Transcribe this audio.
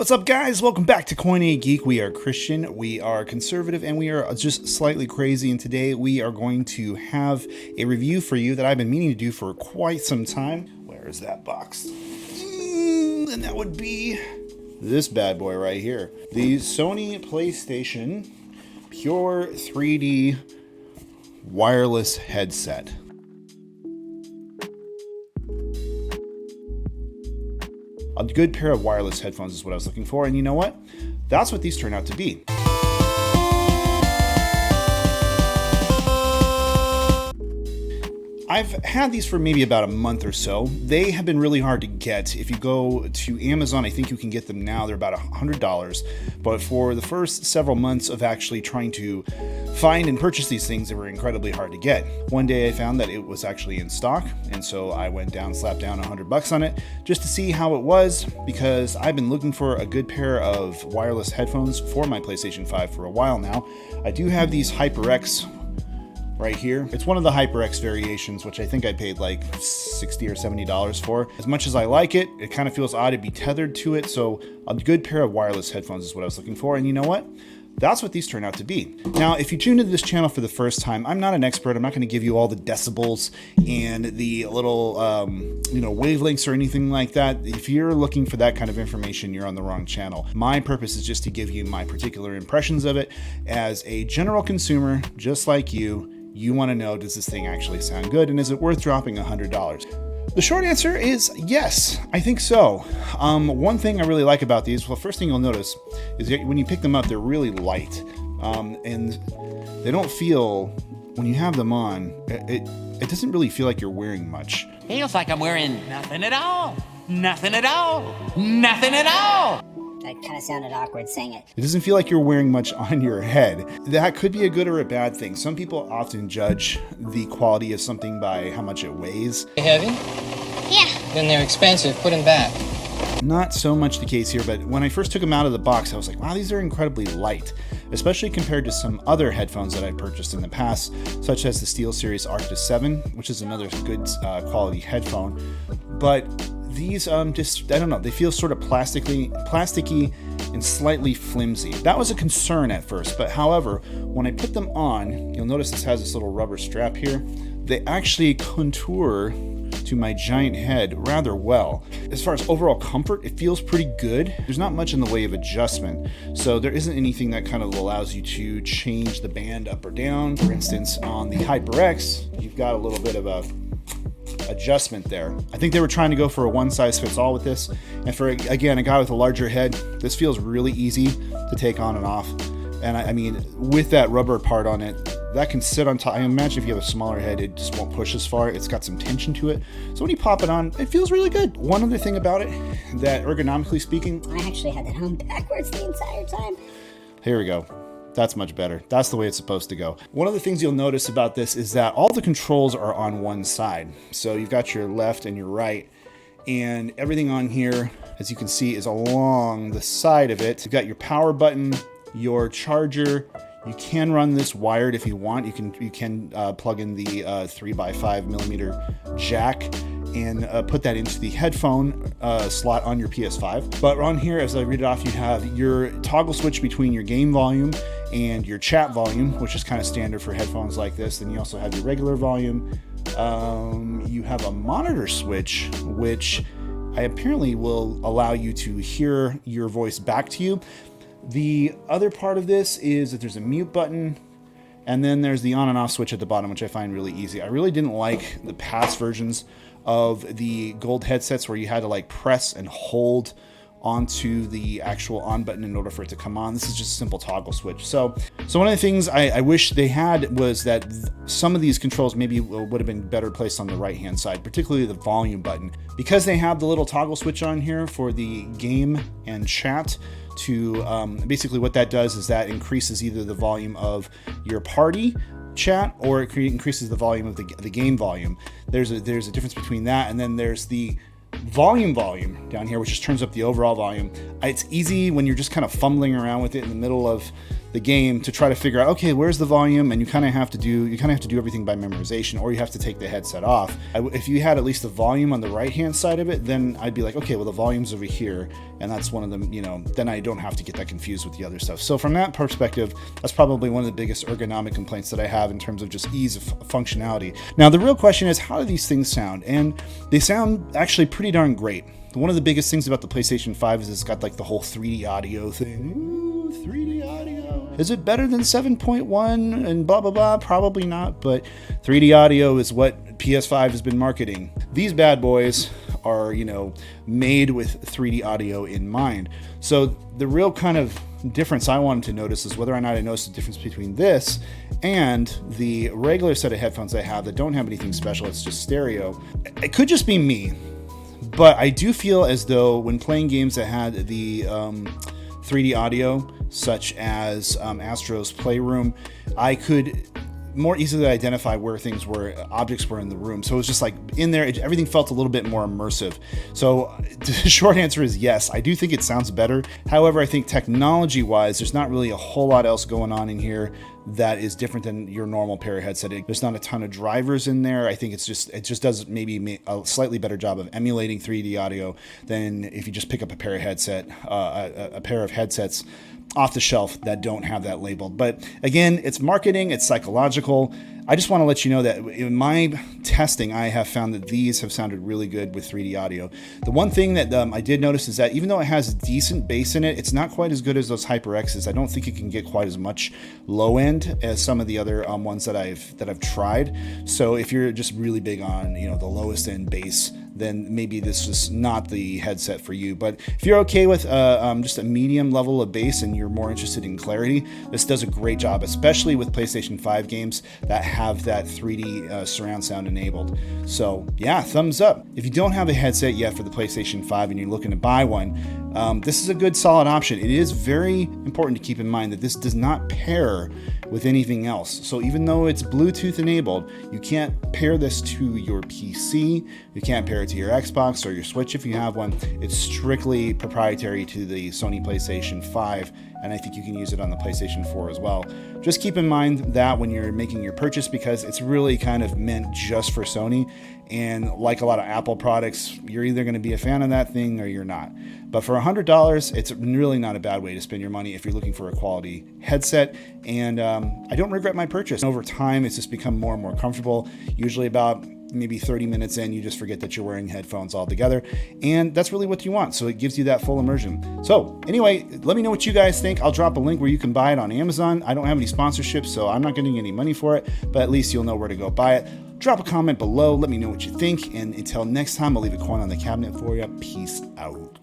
What's up, guys? Welcome back to Coin A Geek. We are Christian, we are conservative, and we are just slightly crazy. And today we are going to have a review for you that I've been meaning to do for quite some time. Where is that box? And that would be this bad boy right here. The Sony PlayStation Pure 3D wireless headset. A good pair of wireless headphones is what I was looking for, and you know what? That's what these turn out to be. I've had these for maybe about a month or so. They have been really hard to get. If you go to Amazon, I think you can get them now. They're about $100. But for the first several months of actually trying to find and purchase these things, they were incredibly hard to get. One day I found that it was actually in stock, and so I went down, slapped down $100 on it just to see how it was, because I've been looking for a good pair of wireless headphones for my PlayStation 5 for a while now. I do have these HyperX right here. It's one of the HyperX variations, which I think I paid like $60 or $70 for. As much as I like it, it kind of feels odd to be tethered to it, so a good pair of wireless headphones is what I was looking for, and you know what? That's what these turn out to be. Now, if you tune into this channel for the first time, I'm not an expert. I'm not going to give you all the decibels and the little, wavelengths or anything like that. If you're looking for that kind of information, you're on the wrong channel. My purpose is just to give you my particular impressions of it. As a general consumer, just like you want to know, does this thing actually sound good, and is it worth dropping $100? The short answer is yes, I think so. One thing I really like about these, well, first thing you'll notice is that when you pick them up, they're really light. And they don't feel, when you have them on, it doesn't really feel like you're wearing much. Feels like I'm wearing nothing at all. Nothing at all. Nothing at all. That kind of sounded awkward saying it. It doesn't feel like you're wearing much on your head. That could be a good or a bad thing. Some people often judge the quality of something by how much it weighs. Heavy? Yeah. Then they're expensive. Put them back. Not so much the case here, but when I first took them out of the box, I was like, wow, these are incredibly light, especially compared to some other headphones that I purchased in the past, such as the SteelSeries Arctis 7, which is another good quality headphone. But these I don't know, they feel sort of plasticky and slightly flimsy. That was a concern at first, but however, when I put them on, you'll notice this has this little rubber strap here. They actually contour to my giant head rather well. As far as overall comfort, it feels pretty good. There's not much in the way of adjustment, so there isn't anything that kind of allows you to change the band up or down. For instance, on the HyperX, you've got a little bit of a adjustment there. I think they were trying to go for a one-size-fits-all with this, and for, again, a guy with a larger head, this feels really easy to take on and off. And I mean, with that rubber part on it, that can sit on top. I imagine if you have a smaller head, it just won't push as far. It's got some tension to it. So when you pop it on, it feels really good. One other thing about it, that ergonomically speaking, I actually had that hung backwards the entire time. Here we go. That's much better. That's the way it's supposed to go. One of the things you'll notice about this is that all the controls are on one side. So you've got your left and your right, and everything on here, as you can see, is along the side of it. You've got your power button, your charger. You can run this wired if you want. You can plug in the 3x5 millimeter jack and put that into the headphone slot on your PS5. But on here, as I read it off, you have your toggle switch between your game volume and your chat volume, which is kind of standard for headphones like this. Then you also have your regular volume. You have a monitor switch, which apparently will allow you to hear your voice back to you. The other part of this is that there's a mute button, and then there's the on and off switch at the bottom, which I find really easy. I really didn't like the past versions of the gold headsets where you had to like press and hold onto the actual on button in order for it to come on. This is just a simple toggle switch. So one of the things I wish they had was that some of these controls maybe would have been better placed on the right hand side, particularly the volume button. Because they have the little toggle switch on here for the game and chat, to basically what that does is that increases either the volume of your party chat or it increases the volume of the game volume. There's a difference between that, and then there's the volume down here, which just turns up the overall volume. It's easy when you're just kind of fumbling around with it in the middle of the game to try to figure out, okay, where's the volume, and you kind of have to do everything by memorization, or you have to take the headset off. If you had at least the volume on the right hand side of it, then I'd be like, okay, well, the volume's over here, and that's one of them, then I don't have to get that confused with the other stuff. So from that perspective, that's probably one of the biggest ergonomic complaints that I have in terms of just ease of functionality. Now, the real question is, how do these things sound? And they sound actually pretty darn great. One of the biggest things about the PlayStation 5 is it's got like the whole 3D audio thing. Ooh, 3D audio. Is it better than 7.1 and blah, blah, blah? Probably not, but 3D audio is what PS5 has been marketing. These bad boys are, made with 3D audio in mind. So the real kind of difference I wanted to notice is whether or not I noticed the difference between this and the regular set of headphones I have that don't have anything special. It's just stereo. It could just be me, but I do feel as though when playing games that had the 3D audio, such as Astro's Playroom, I could more easily identify where objects were in the room. So it was just like in there, everything felt a little bit more immersive. So the short answer is yes, I do think it sounds better. However, I think technology-wise, there's not really a whole lot else going on in here that is different than your normal pair of headset. There's not a ton of drivers in there. I think it just does maybe a slightly better job of emulating 3D audio than if you just pick up a pair of headsets off the shelf that don't have that labeled. But again, it's marketing, it's psychological. I just want to let you know that in my testing, I have found that these have sounded really good with 3D audio. The one thing that I did notice is that even though it has decent bass in it, it's not quite as good as those HyperXs. I don't think it can get quite as much low end as some of the other ones that I've tried. So if you're just really big on the lowest end bass, then maybe this is not the headset for you. But if you're okay with just a medium level of bass and you're more interested in clarity, this does a great job, especially with PlayStation 5 games that have that 3D surround sound enabled. So yeah, thumbs up. If you don't have a headset yet for the PlayStation 5 and you're looking to buy one, this is a good solid option. It is very important to keep in mind that this does not pair with anything else. So even though it's Bluetooth enabled, you can't pair this to your PC, you can't pair it to your Xbox or your Switch if you have one. It's strictly proprietary to the Sony PlayStation 5, and I think you can use it on the PlayStation 4 as well. Just keep in mind that when you're making your purchase, because it's really kind of meant just for Sony, and like a lot of Apple products, you're either going to be a fan of that thing or you're not. But for $100, it's really not a bad way to spend your money if you're looking for a quality headset. And I don't regret my purchase. Over time, it's just become more and more comfortable. Usually about maybe 30 minutes in, you just forget that you're wearing headphones altogether. And that's really what you want. So it gives you that full immersion. So anyway, let me know what you guys think. I'll drop a link where you can buy it on Amazon. I don't have any sponsorships, so I'm not getting any money for it, but at least you'll know where to go buy it. Drop a comment below. Let me know what you think. And until next time, I'll leave a coin on the cabinet for you. Peace out.